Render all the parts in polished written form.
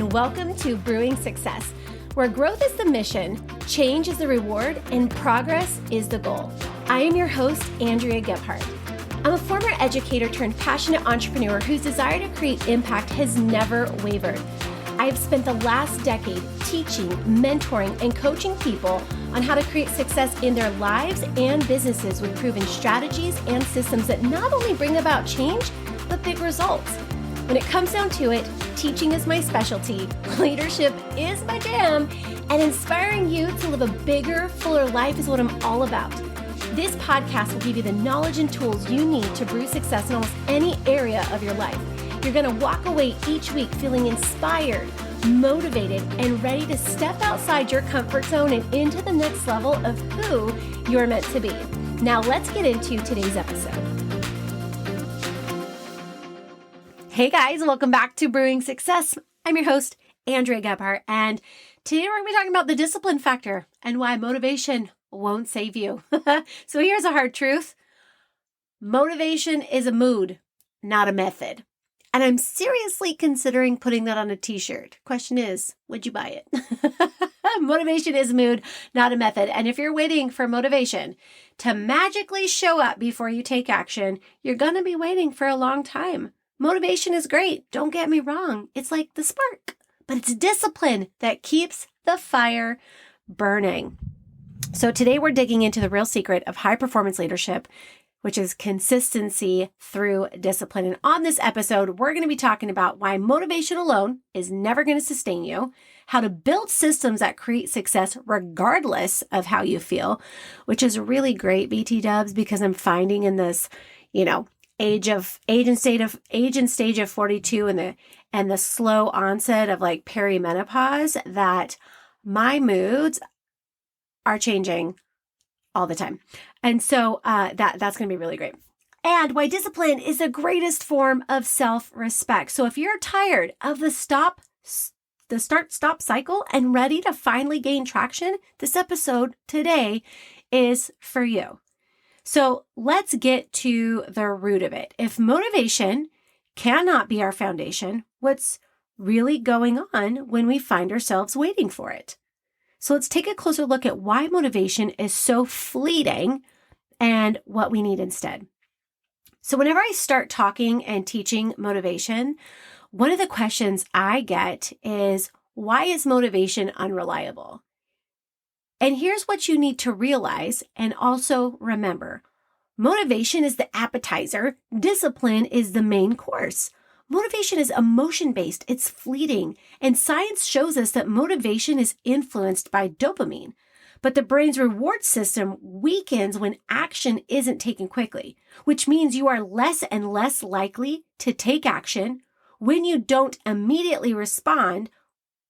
and welcome to Brewing Success, where growth is the mission, change is the reward, and progress is the goal. I am your host, Andrea Gebhardt. I'm a former educator turned passionate entrepreneur whose desire to create impact has never wavered. I have spent the last decade teaching, mentoring, and coaching people on how to create success in their lives and businesses with proven strategies and systems that not only bring about change, but big results. When it comes down to it, teaching is my specialty, leadership is my jam, and inspiring you to live a bigger, fuller life is what I'm all about. This podcast will give you the knowledge and tools you need to brew success in almost any area of your life. You're going to walk away each week feeling inspired, motivated, and ready to step outside your comfort zone and into the next level of who you're meant to be. Now let's get into today's episode. Hey guys, welcome back to Brewing Success. I'm your host, Andrea Gebhardt, and today we're going to be talking about the discipline factor and why motivation won't save you. So here's a hard truth. Motivation is a mood, not a method. And I'm seriously considering putting that on a t-shirt. Question is, would you buy it? Motivation is a mood, not a method. And if you're waiting for motivation to magically show up before you take action, you're going to be waiting for a long time. Motivation is great. Don't get me wrong. It's like the spark, but it's discipline that keeps the fire burning. So today we're digging into the real secret of high performance leadership, which is consistency through discipline. And on this episode, we're going to be talking about why motivation alone is never going to sustain you, how to build systems that create success regardless of how you feel, which is really great, BT dubs, because I'm finding in this, age and stage of 42 and the slow onset of like perimenopause that my moods are changing all the time. And so that's going to be really great. And why discipline is the greatest form of self-respect. So if you're tired of the start-stop cycle and ready to finally gain traction, this episode today is for you. So let's get to the root of it. If motivation cannot be our foundation, what's really going on when we find ourselves waiting for it? So let's take a closer look at why motivation is so fleeting and what we need instead. So whenever I start talking and teaching motivation, one of the questions I get is, why is motivation unreliable? And here's what you need to realize and also remember. Motivation is the appetizer. Discipline is the main course. Motivation is emotion-based. It's fleeting. And science shows us that motivation is influenced by dopamine. But the brain's reward system weakens when action isn't taken quickly, which means you are less and less likely to take action when you don't immediately respond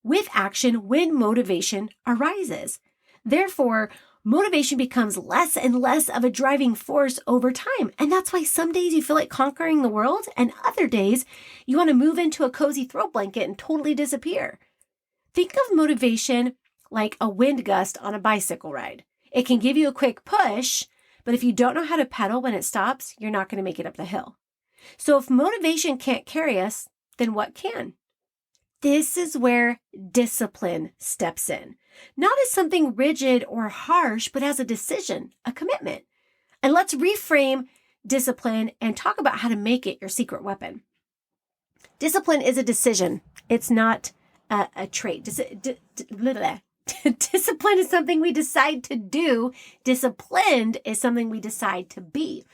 with action when motivation arises. Therefore, motivation becomes less and less of a driving force over time. And that's why some days you feel like conquering the world and other days you want to move into a cozy throw blanket and totally disappear. Think of motivation like a wind gust on a bicycle ride. It can give you a quick push, but if you don't know how to pedal when it stops, you're not going to make it up the hill. So if motivation can't carry us, then what can? This is where discipline steps in. Not as something rigid or harsh, but as a decision, a commitment. And let's reframe discipline and talk about how to make it your secret weapon. Discipline is a decision. It's not a trait. Discipline is something we decide to do. Disciplined is something we decide to be.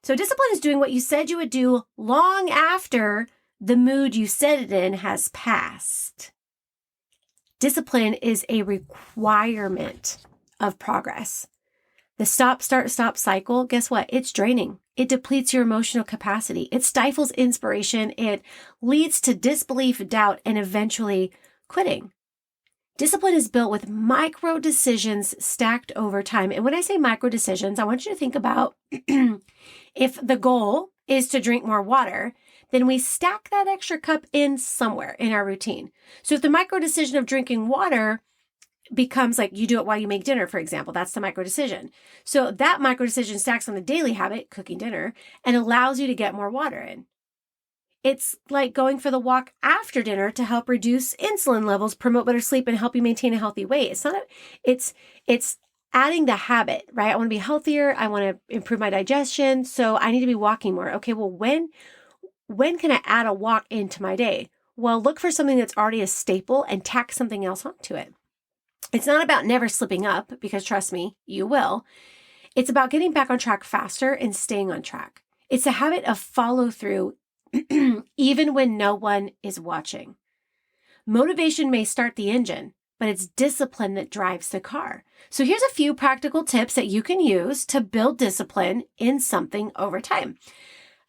So discipline is doing what you said you would do long after the mood you set it in has passed. Discipline is a requirement of progress. The stop, start, stop cycle, guess what? It's draining. It depletes your emotional capacity. It stifles inspiration. It leads to disbelief, doubt, and eventually quitting. Discipline is built with micro decisions stacked over time. And when I say micro decisions, I want you to think about if the goal is to drink more water, then we stack that extra cup in somewhere in our routine. So if the micro decision of drinking water becomes like you do it while you make dinner, for example, that's the micro decision. So that micro decision stacks on the daily habit, cooking dinner, and allows you to get more water in. It's like going for the walk after dinner to help reduce insulin levels, promote better sleep, and help you maintain a healthy weight. It's adding the habit, right? I want to be healthier. I want to improve my digestion. So I need to be walking more. Okay, well, when can I add a walk into my day? Well, look for something that's already a staple and tack something else onto it. It's not about never slipping up, because trust me, you will. It's about getting back on track faster and staying on track. It's a habit of follow through even when no one is watching. Motivation may start the engine, but it's discipline that drives the car. So here's a few practical tips that you can use to build discipline in something over time.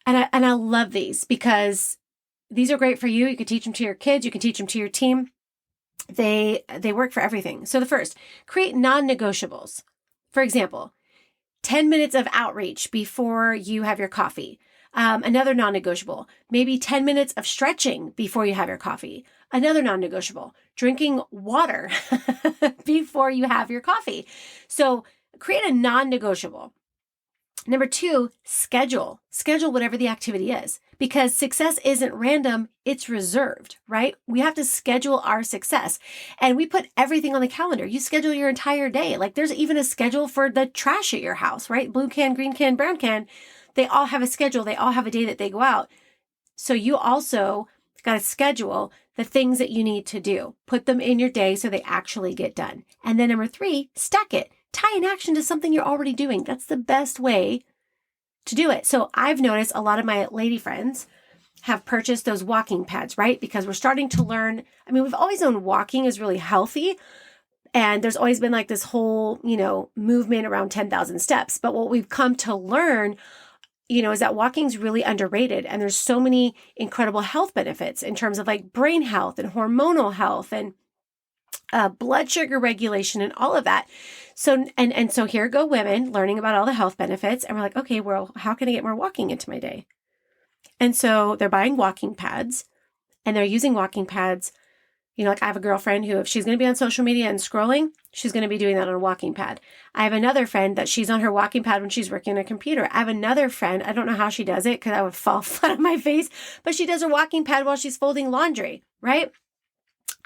And I love these because these are great for you. You can teach them to your kids. You can teach them to your team. They work for everything. So the first, create non-negotiables. For example, 10 minutes of outreach before you have your coffee. Another non-negotiable, maybe 10 minutes of stretching before you have your coffee. Another non-negotiable, drinking water before you have your coffee. So create a non-negotiable. Number 2, schedule whatever the activity is, because success isn't random, it's reserved, right? We have to schedule our success, and we put everything on the calendar. You schedule your entire day. Like there's even a schedule for the trash at your house, right? Blue can, green can, brown can. They all have a schedule. They all have a day that they go out. So you also got to schedule the things that you need to do. Put them in your day so they actually get done. And then number 3, stack it. Tie an action to something you're already doing. That's the best way to do it. So I've noticed a lot of my lady friends have purchased those walking pads, right? Because we're starting to learn. I mean, we've always known walking is really healthy. And there's always been like this whole, movement around 10,000 steps. But what we've come to learn is that walking is really underrated. And there's so many incredible health benefits in terms of like brain health and hormonal health and blood sugar regulation and all of that. So, and so here go women learning about all the health benefits. And we're like, okay, well, how can I get more walking into my day? And so they're buying walking pads, and they're using walking pads. Like I have a girlfriend who, if she's going to be on social media and scrolling, she's going to be doing that on a walking pad. I have another friend that she's on her walking pad when she's working on a computer. I have another friend, I don't know how she does it because I would fall flat on my face, but she does her walking pad while she's folding laundry, right?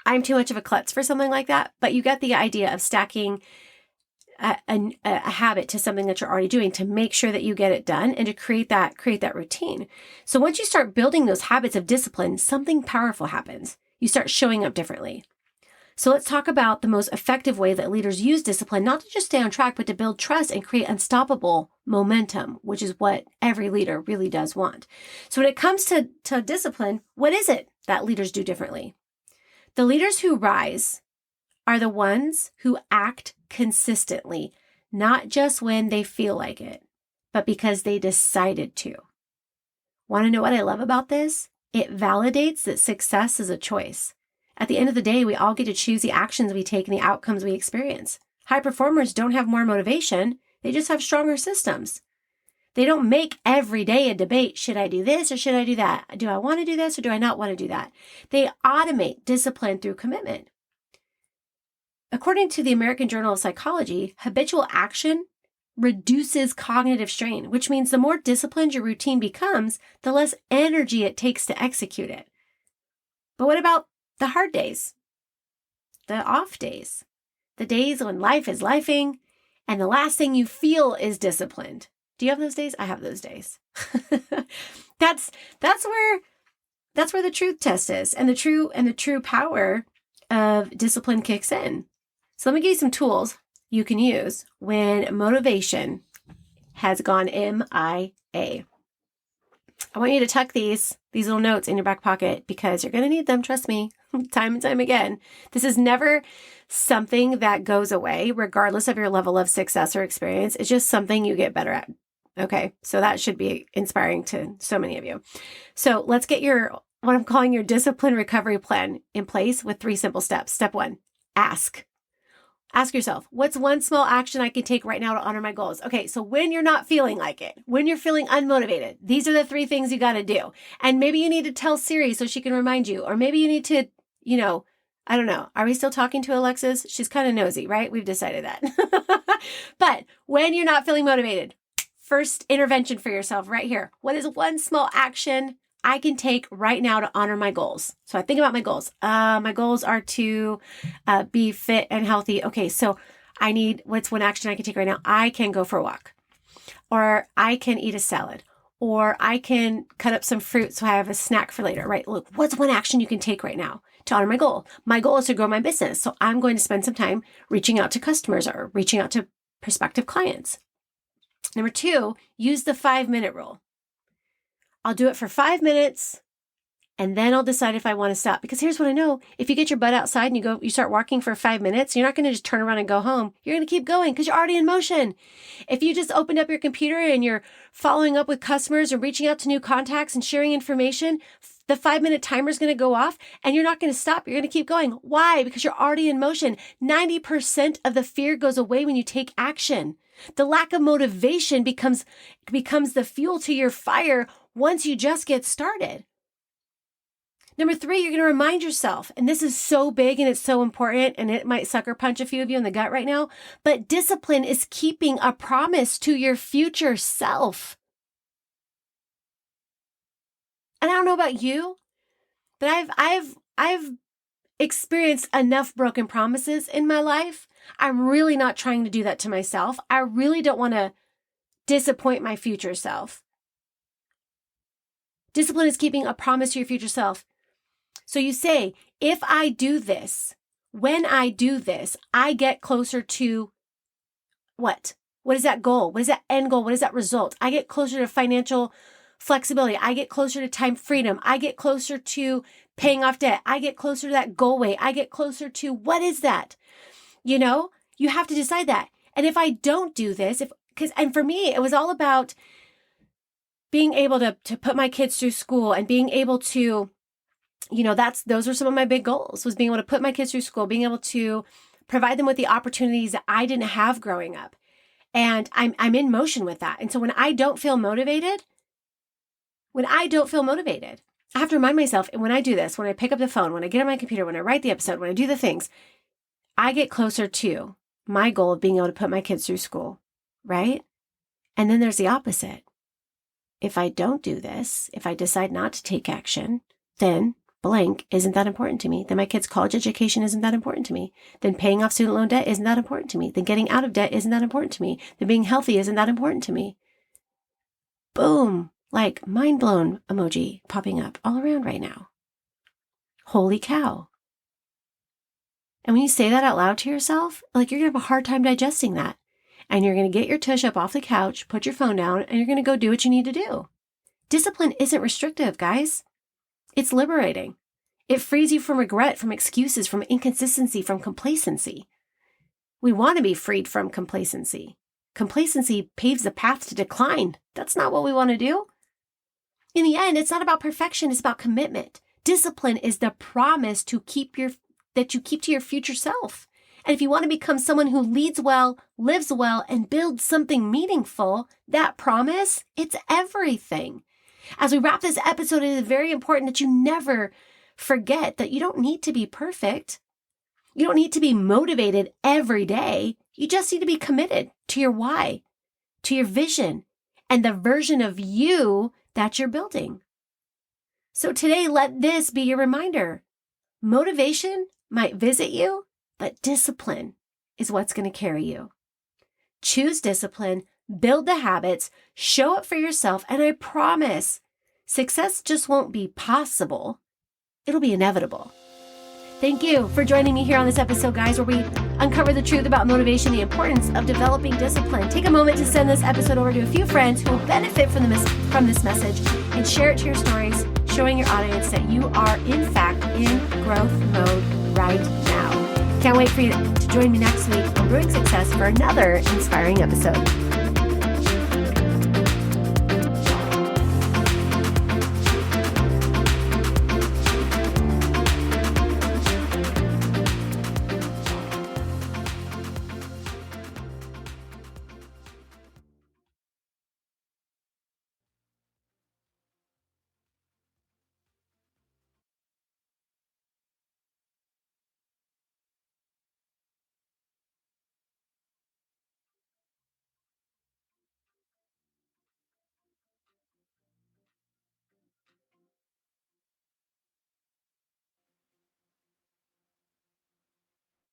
I'm too much of a klutz for something like that, but you get the idea of stacking a habit to something that you're already doing to make sure that you get it done and to create that routine. So once you start building those habits of discipline, something powerful happens. You start showing up differently. So let's talk about the most effective way that leaders use discipline, not to just stay on track, but to build trust and create unstoppable momentum, which is what every leader really does want. So when it comes to discipline, what is it that leaders do differently? The leaders who rise are the ones who act consistently, not just when they feel like it, but because they decided to. Want to know what I love about this? It validates that success is a choice. At the end of the day, we all get to choose the actions we take and the outcomes we experience. High performers don't have more motivation. They just have stronger systems. They don't make every day a debate. Should I do this or should I do that? Do I want to do this or do I not want to do that? They automate discipline through commitment. According to the American Journal of Psychology, habitual action reduces cognitive strain, which means the more disciplined your routine becomes, the less energy it takes to execute it. But what about the hard days? The off days? The days when life is lifing and the last thing you feel is disciplined. Do you have those days? I have those days. That's where the truth test is, and the true power of discipline kicks in. So let me give you some tools you can use when motivation has gone MIA. I want you to tuck these little notes in your back pocket because you're going to need them, trust me, time and time again. This is never something that goes away regardless of your level of success or experience. It's just something you get better at. Okay, so that should be inspiring to so many of you. So let's get what I'm calling your discipline recovery plan in place with 3 simple steps. Step 1, ask. Ask yourself, what's one small action I can take right now to honor my goals? Okay, so when you're not feeling like it, when you're feeling unmotivated, these are the 3 things you got to do. And maybe you need to tell Siri so she can remind you, or maybe you need to, I don't know. Are we still talking to Alexis? She's kind of nosy, right? We've decided that. But when you're not feeling motivated, first intervention for yourself right here. What is one small action I can take right now to honor my goals. So I think about my goals. My goals are to be fit and healthy. Okay, so what's one action I can take right now? I can go for a walk, or I can eat a salad, or I can cut up some fruit so I have a snack for later, right? Look, what's one action you can take right now to honor my goal? My goal is to grow my business. So I'm going to spend some time reaching out to customers or reaching out to prospective clients. Number 2, use the 5-minute rule. I'll do it for 5 minutes and then I'll decide if I want to stop. Because here's what I know. If you get your butt outside and you start walking for 5 minutes, you're not going to just turn around and go home. You're going to keep going because you're already in motion. If you just opened up your computer and you're following up with customers or reaching out to new contacts and sharing information, the 5-minute timer is going to go off and you're not going to stop. You're going to keep going. Why? Because you're already in motion. 90% of the fear goes away when you take action. The lack of motivation becomes the fuel to your fire once you just get started. Number 3, you're going to remind yourself, and this is so big and it's so important, and it might sucker punch a few of you in the gut right now, but discipline is keeping a promise to your future self. And I don't know about you, but I've experienced enough broken promises in my life. I'm really not trying to do that to myself. I really don't want to disappoint my future self. Discipline is keeping a promise to your future self. So you say, if I do this, when I do this, I get closer to what? What is that goal? What is that end goal? What is that result? I get closer to financial flexibility. I get closer to time freedom. I get closer to paying off debt. I get closer to that goal weight. I get closer to what is that? You know, you have to decide that. And if I don't do this, and for me, it was all about being able to put my kids through school and being able to, those were some of my big goals, was being able to put my kids through school, being able to provide them with the opportunities that I didn't have growing up. And I'm in motion with that. And so when I don't feel motivated, I have to remind myself, and when I do this, when I pick up the phone, when I get on my computer, when I write the episode, when I do the things, I get closer to my goal of being able to put my kids through school, right? And then there's the opposite. If I don't do this, if I decide not to take action, then blank isn't that important to me. Then my kids' college education isn't that important to me. Then paying off student loan debt isn't that important to me. Then getting out of debt isn't that important to me. Then being healthy isn't that important to me. Boom. Like mind blown emoji popping up all around right now. Holy cow. And when you say that out loud to yourself, like you're going to have a hard time digesting that. And you're going to get your tush up off the couch, put your phone down, and you're going to go do what you need to do. Discipline isn't restrictive, guys. It's liberating. It frees you from regret, from excuses, from inconsistency, from complacency. We want to be freed from complacency. Complacency paves the path to decline. That's not what we want to do. In the end, it's not about perfection. It's about commitment. Discipline is the promise that you keep to your future self. And if you want to become someone who leads well, lives well, and builds something meaningful, that promise, it's everything. As we wrap this episode, it is very important that you never forget that you don't need to be perfect. You don't need to be motivated every day. You just need to be committed to your why, to your vision, and the version of you that you're building. So today, let this be your reminder. Motivation might visit you, but discipline is what's going to carry you. Choose discipline, build the habits, show up for yourself, and I promise success just won't be possible. It'll be inevitable. Thank you for joining me here on this episode, guys, where we uncover the truth about motivation, the importance of developing discipline. Take a moment to send this episode over to a few friends who will benefit from this message and share it to your stories, showing your audience that you are, in fact, in growth mode right now. Can't wait for you to join me next week on Brewing Success for another inspiring episode.